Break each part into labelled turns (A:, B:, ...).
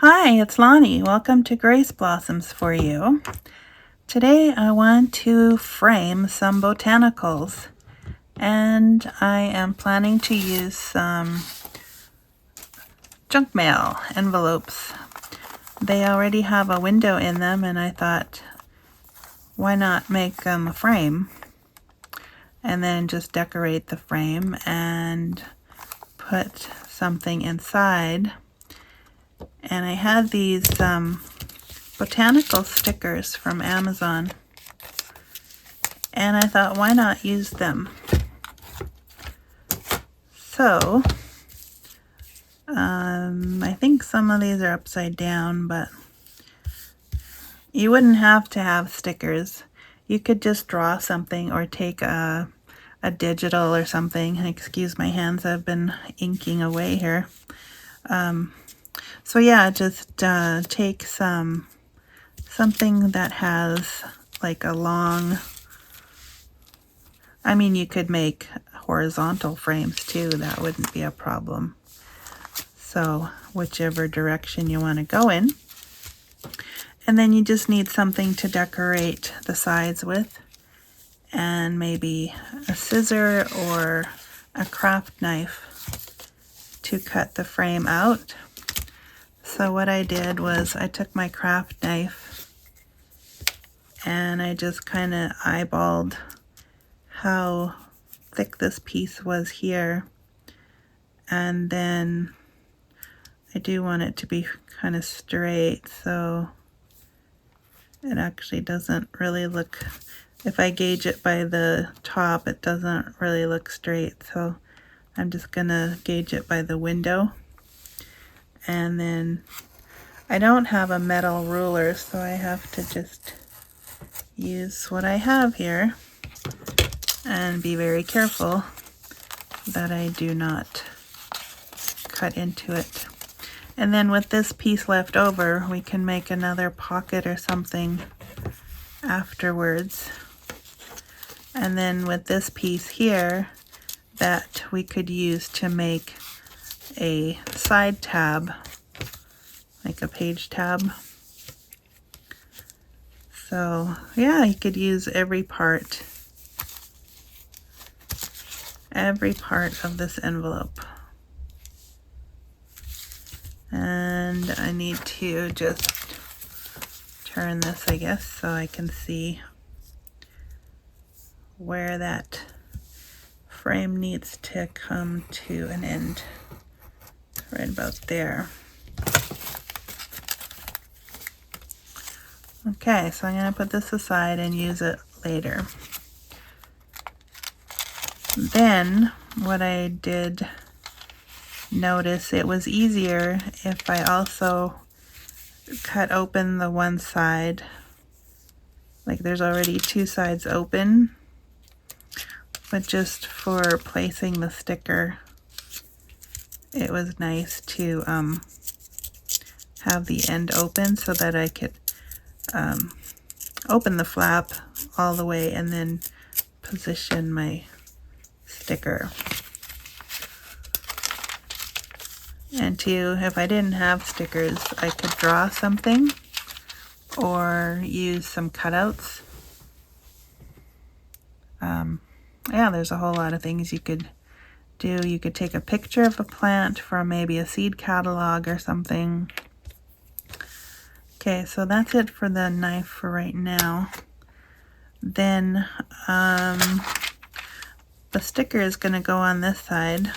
A: Hi, it's Lonnie. Welcome to Grace Blossoms for You. Today I want to frame some botanicals, and I am planning to use some junk mail envelopes. They already have a window in them, and I thought, why not make them a frame and then just decorate the frame and put something inside. And I had these botanical stickers from Amazon, and I thought, why not use them? So I think some of these are upside down, but you wouldn't have to have stickers. You could just draw something or take a digital or something. Excuse my hands, I've been inking away here. So yeah, just take something that has like a long, you could make horizontal frames too, that wouldn't be a problem. So whichever direction you want to go in. And then you just need something to decorate the sides with, and maybe a scissor or a craft knife to cut the frame out. So what I did was I took my craft knife and I just kind of eyeballed how thick this piece was here, and then I do want it to be kind of straight, so it actually doesn't really look, if I gauge it by the top, it doesn't really look straight, so I'm just gonna gauge it by the window. And then I don't have a metal ruler, so I have to just use what I have here and be very careful that I do not cut into it. And then with this piece left over, we can make another pocket or something afterwards. And then with this piece here, that we could use to make a side tab, like a page tab. So yeah, you could use every part of this envelope. And I need to just turn this, I guess, so I can see where that frame needs to come to an end. Right about there. Okay, so I'm going to put this aside and use it later. Then what I did notice, it was easier if I also cut open the one side. Like there's already two sides open, but just for placing the sticker, it was nice to have the end open so that I could open the flap all the way and then position my sticker. And if I didn't have stickers, I could draw something or use some cutouts. Yeah, there's a whole lot of things you could do. You could take a picture of a plant from maybe a seed catalog or something. Okay, so that's it for the knife for right now. Then the sticker is going to go on this side,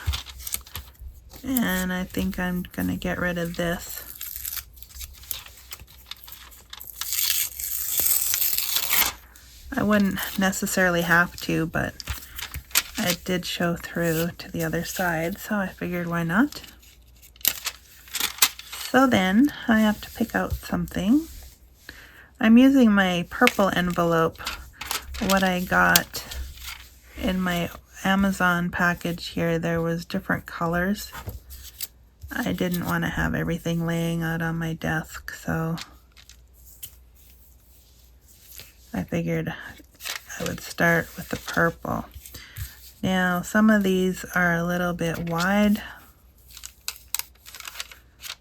A: and I think I'm going to get rid of this. I wouldn't necessarily have to, but it did show through to the other side, so I figured why not. So then I have to pick out something. I'm using my purple envelope, what I got in my Amazon package here. There was different colors. I didn't want to have everything laying out on my desk, so I figured I would start with the purple. Now some of these are a little bit wide,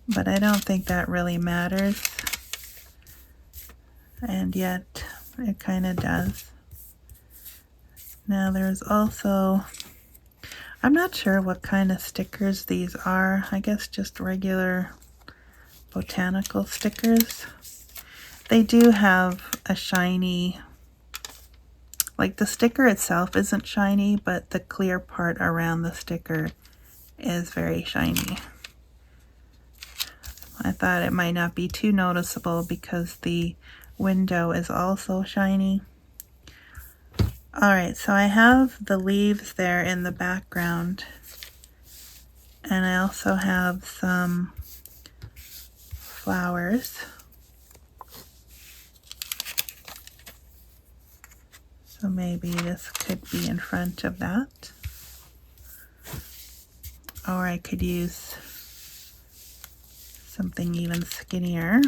A: but I don't think that really matters. And yet it kind of does. Now there's also, I'm not sure what kind of stickers these are. I guess just regular botanical stickers. They do have a shiny, like the sticker itself isn't shiny, but the clear part around the sticker is very shiny. I thought it might not be too noticeable because the window is also shiny. Alright, so I have the leaves there in the background, and I also have some flowers. So maybe this could be in front of that. Or I could use something even skinnier.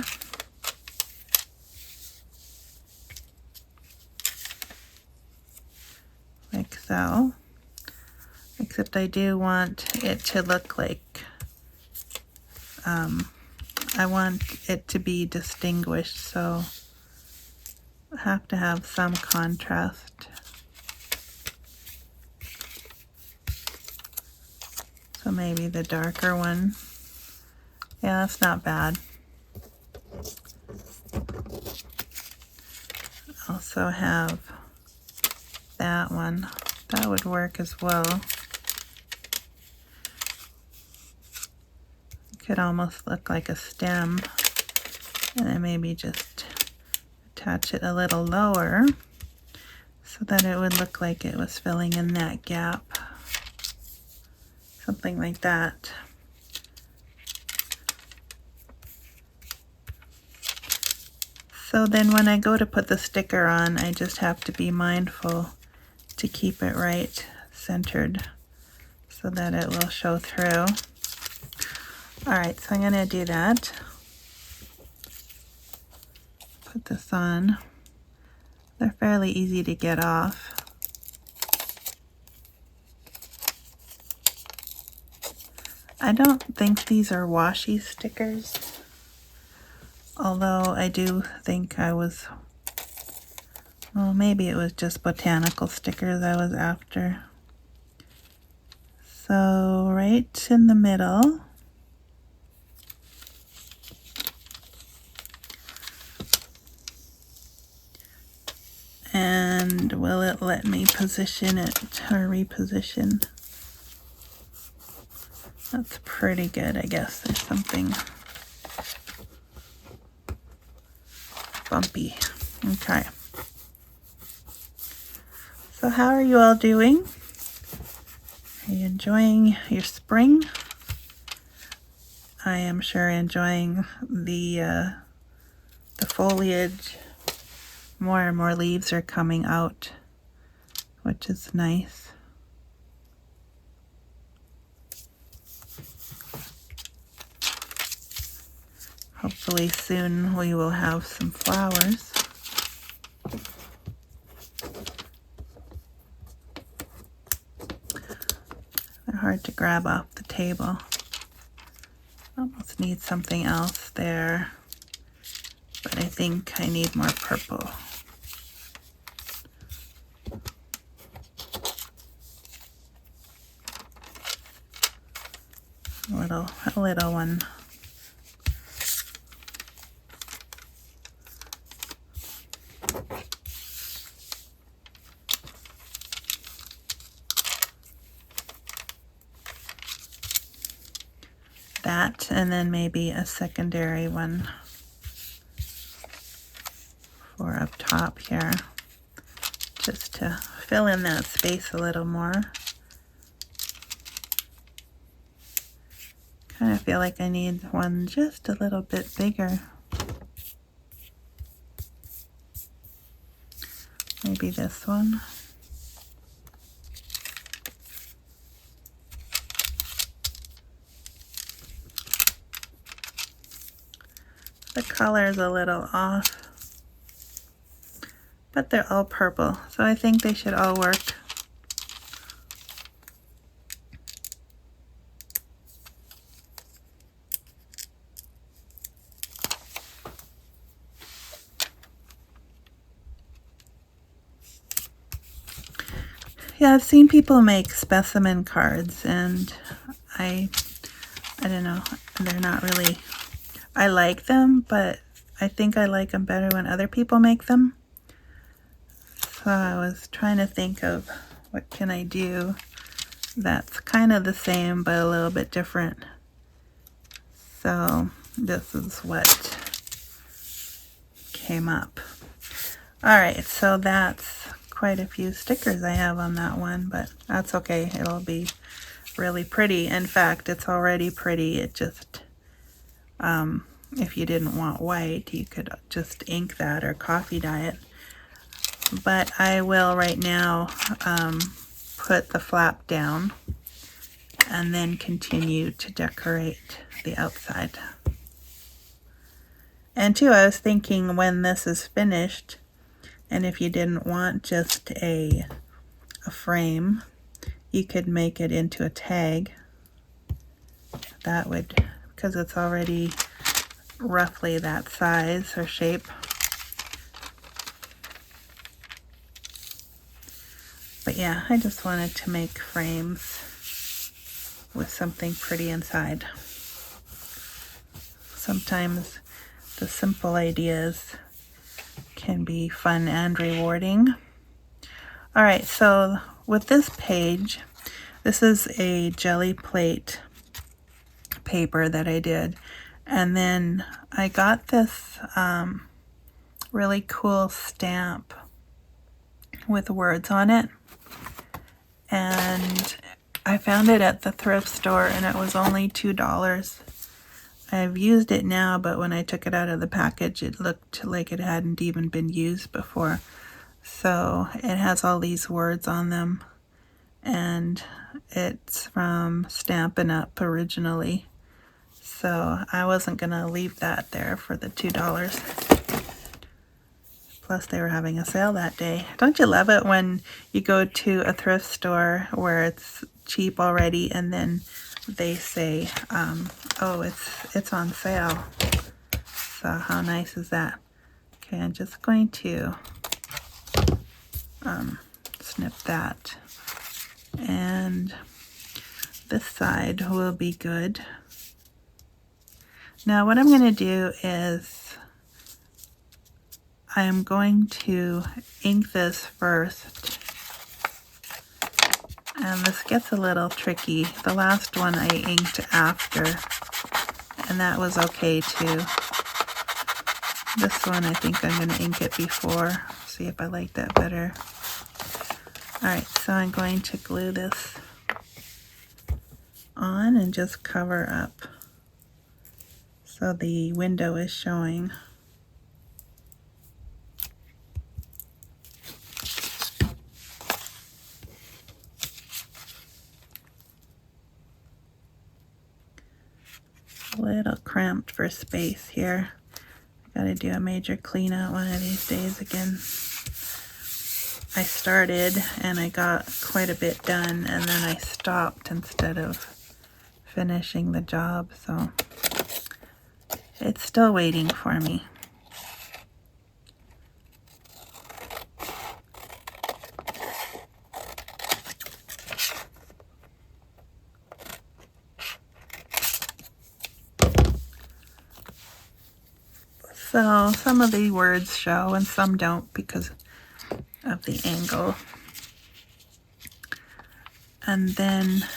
A: Like so. Except I do want it to look like, I want it to be distinguished, so I have to have some contrast. So maybe the darker one. Yeah, that's not bad. Also have that one. That would work as well. Could almost look like a stem. And then maybe just attach it a little lower so that it would look like it was filling in that gap. Something like that. So then when I go to put the sticker on, I just have to be mindful to keep it right centered so that it will show through. Alright, so I'm going to do that. Put this on. They're fairly easy to get off. I don't think these are washi stickers, although I do think I was, well, maybe it was just botanical stickers I was after. So right in the middle, and will it let me position it or reposition? That's pretty good, I guess. There's something bumpy. Okay. So how are you all doing? Are you enjoying your spring? I am sure enjoying the foliage. More and more leaves are coming out, which is nice. Hopefully soon we will have some flowers. They're hard to grab off the table. Almost need something else there, but I think I need more purple. A little one. That, and then maybe a secondary one for up top here, just to fill in that space a little more. Kind of feel like I need one just a little bit bigger. Maybe this one. The color is a little off, but they're all purple, so I think they should all work. Yeah, I've seen people make specimen cards, and I don't know, they're not really, I like them, but I think I like them better when other people make them. So I was trying to think of what can I do that's kind of the same but a little bit different. So this is what came up. Alright, so that's quite a few stickers I have on that one, but that's okay. It'll be really pretty. In fact, it's already pretty. It just, if you didn't want white, you could just ink that or coffee dye it. But I will right now put the flap down and then continue to decorate the outside. And too, I was thinking when this is finished, and if you didn't want just a frame, you could make it into a tag. That would, because it's already roughly that size or shape. But yeah, I just wanted to make frames with something pretty inside. Sometimes the simple ideas can be fun and rewarding. Alright, so with this page, this is a jelly plate paper that I did. And then I got this really cool stamp with words on it. And I found it at the thrift store and it was only $2. I've used it now, but when I took it out of the package, it looked like it hadn't even been used before. So it has all these words on them, and it's from Stampin' Up! Originally. So I wasn't gonna leave that there for the $2. Plus they were having a sale that day. Don't you love it when you go to a thrift store where it's cheap already and then they say, oh, it's on sale. So how nice is that? Okay, I'm just going to snip that. And this side will be good. Now what I'm going to do is I am going to ink this first. And this gets a little tricky. The last one I inked after, and that was okay too. This one I think I'm going to ink it before. See if I like that better. Alright, so I'm going to glue this on and just cover up so the window is showing. A little cramped for space here. Gotta do a major clean out one of these days again. I started and I got quite a bit done and then I stopped instead of finishing the job, so it's still waiting for me. So some of the words show and some don't because of the angle. And then,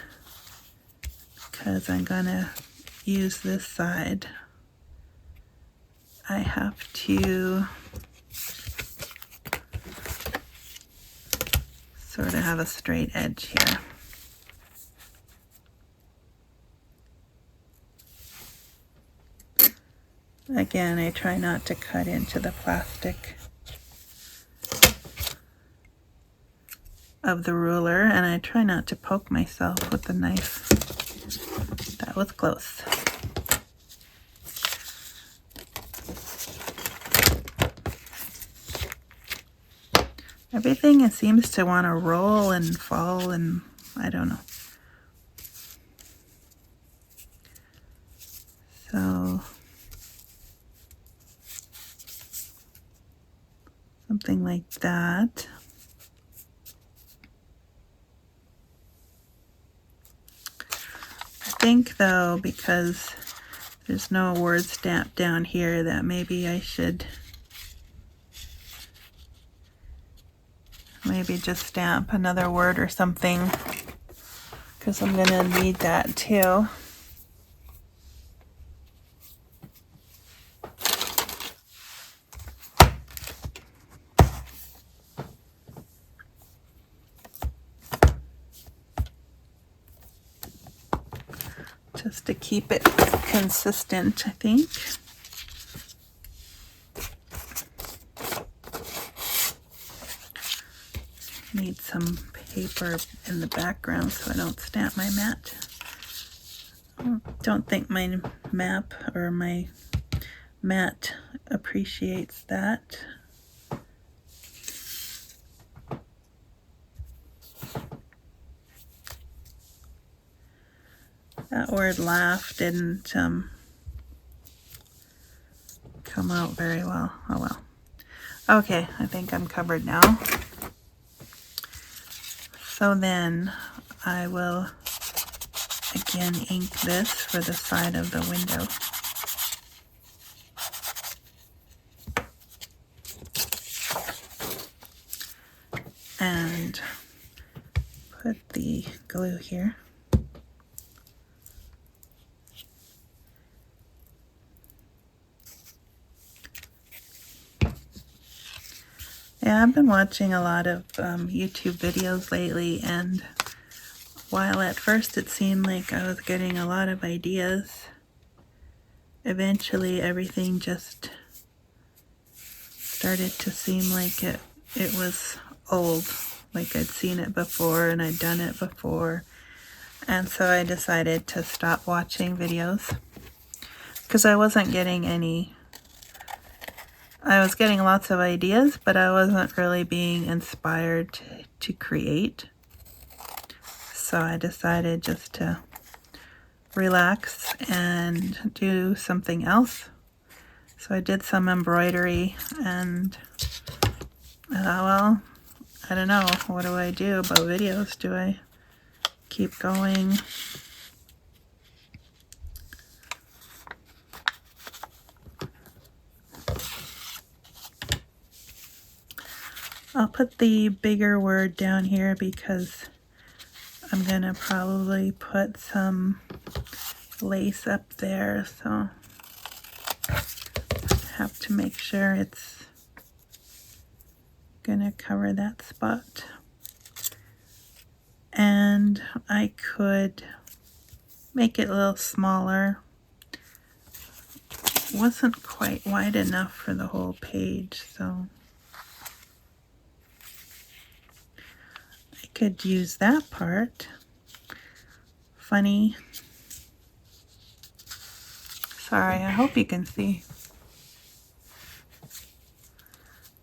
A: because I'm gonna use this side, I have to sort of have a straight edge here. Again, I try not to cut into the plastic of the ruler, and I try not to poke myself with the knife. That was close. Everything seems to want to roll and fall, and I don't know. So something like that. think though, because there's no word stamp down here, that maybe I should maybe just stamp another word or something, because I'm gonna need that too. Just to keep it consistent, I think. Need some paper in the background so I don't stamp my mat. I don't think my map or my mat appreciates that. That word laugh didn't come out very well. Oh well. Okay, I think I'm covered now. So then I will again ink this for the side of the window. And put the glue here. Yeah, I've been watching a lot of YouTube videos lately, and while at first it seemed like I was getting a lot of ideas, eventually everything just started to seem like it was old, like I'd seen it before and I'd done it before. And so I decided to stop watching videos because I wasn't getting any. I was getting lots of ideas, but I wasn't really being inspired to create. So I decided just to relax and do something else. So I did some embroidery, and I thought, well, I don't know, what do I do about videos? Do I keep going? I'll put the bigger word down here because I'm gonna probably put some lace up there, so I have to make sure it's gonna cover that spot. And I could make it a little smaller. It wasn't quite wide enough for the whole page, so I could use that part. Funny. Sorry, I hope you can see.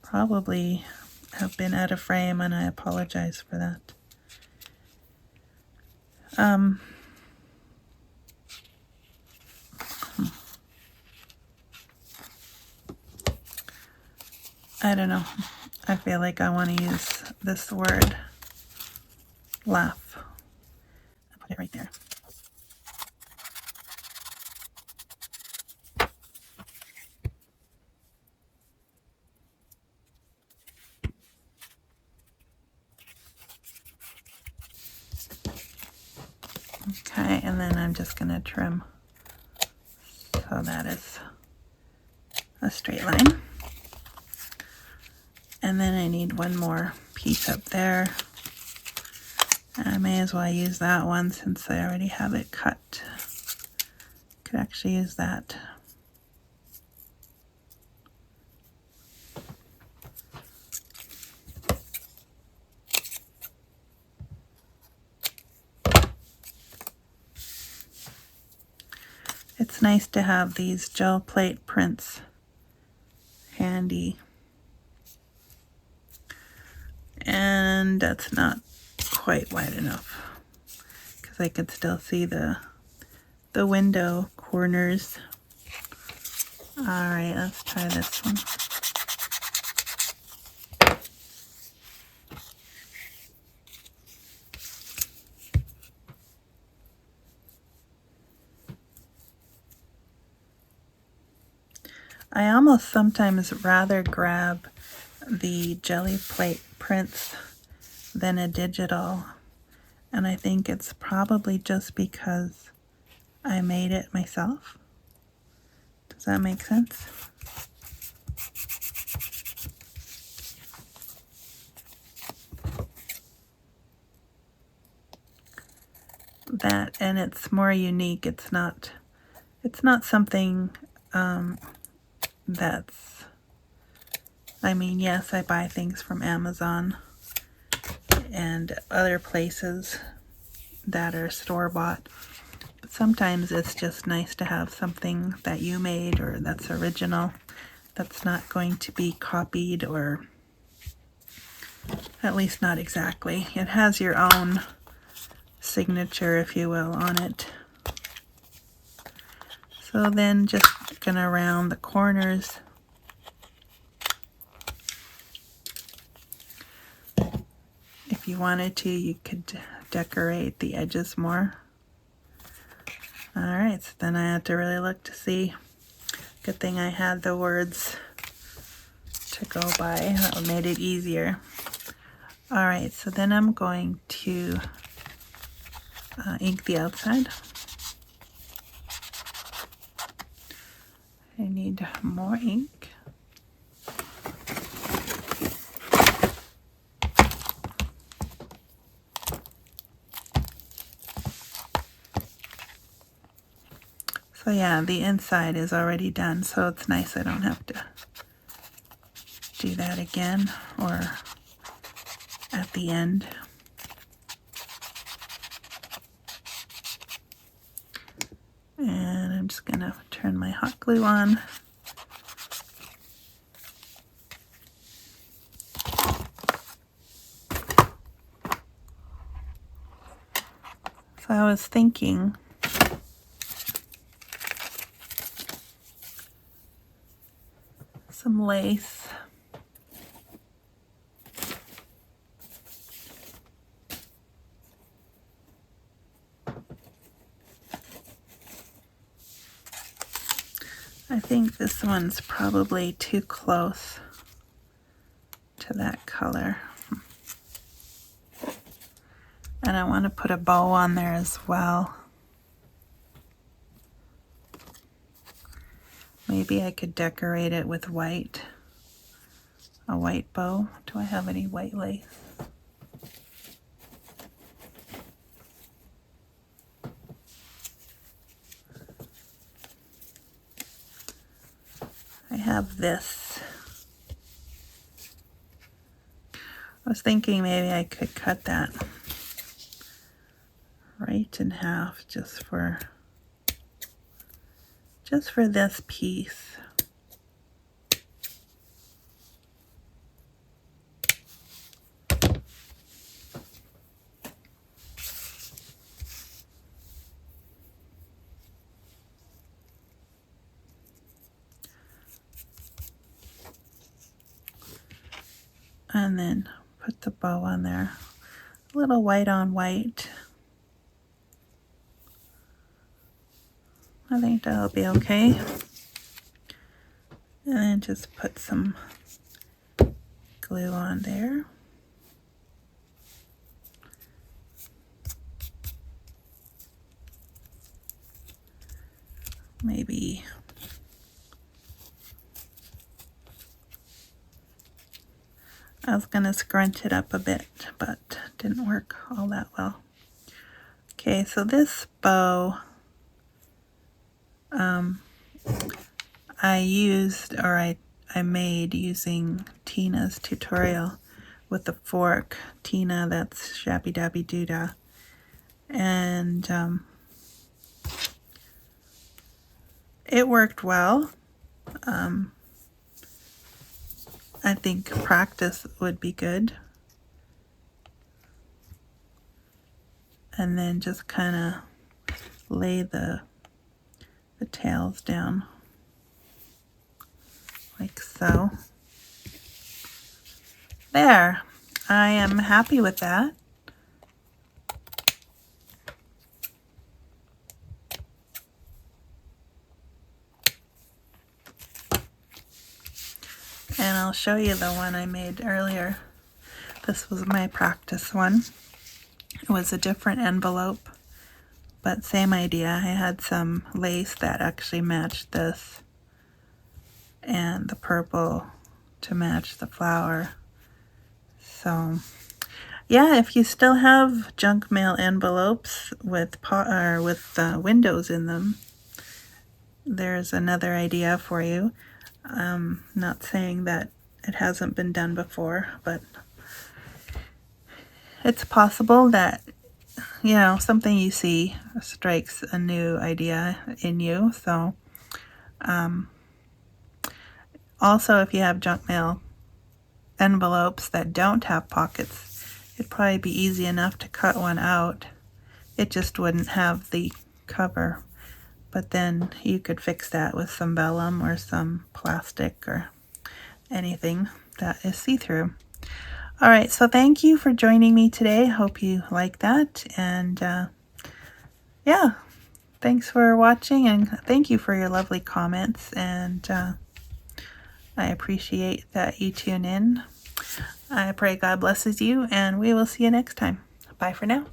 A: Probably have been out of frame, and I apologize for that. I don't know. I feel like I want to use this word, laugh. I'll put it right there. Okay, and then I'm just going to trim so that is a straight line. And then I need one more piece up there. I may as well use that one since I already have it cut. Could actually use that. It's nice to have these gel plate prints handy. And that's not quite wide enough because I could still see the window corners. All right, let's try this one. I almost sometimes rather grab the jelly plate prints than a digital, and I think it's probably just because I made it myself. Does that make sense? That, and it's more unique. It's not something that's, I mean, yes, I buy things from Amazon and other places that are store-bought, but sometimes it's just nice to have something that you made or that's original, that's not going to be copied, or at least not exactly. It has your own signature, if you will, on it. So then just gonna round the corners. If you wanted to, you could decorate the edges more. Alright, so then I have to really look to see. Good thing I had the words to go by. That made it easier. Alright, so then I'm going to ink the outside. I need more ink. So yeah, the inside is already done, so it's nice I don't have to do that again or at the end. And I'm just gonna turn my hot glue on. So I was thinking some lace. I think this one's probably too close to that color. And I want to put a bow on there as well. Maybe I could decorate it with white. A white bow. Do I have any white lace? I have this. I was thinking maybe I could cut that right in half just for this piece. And then put the bow on there. A little white on white. I think that'll be okay. And then just put some glue on there. Maybe I was gonna scrunch it up a bit, but didn't work all that well. Okay, so this bow I used, or I made using Tina's tutorial with the fork. Tina, that's Shabby Dabby Doodah. And it worked well. I think practice would be good. And then just kind of lay the tails down like so. There, I am happy with that. And I'll show you the one I made earlier. This was my practice one. It was a different envelope, but same idea. I had some lace that actually matched this and the purple to match the flower. So yeah, if you still have junk mail envelopes with windows in them, there's another idea for you. Not saying that it hasn't been done before, but it's possible that, you know, something you see strikes a new idea in you. So also, if you have junk mail envelopes that don't have pockets, it'd probably be easy enough to cut one out. It just wouldn't have the cover. But then you could fix that with some vellum or some plastic or anything that is see-through. All right, so thank you for joining me today. Hope you like that. And yeah, thanks for watching, and thank you for your lovely comments. And I appreciate that you tune in. I pray God blesses you, and we will see you next time. Bye for now.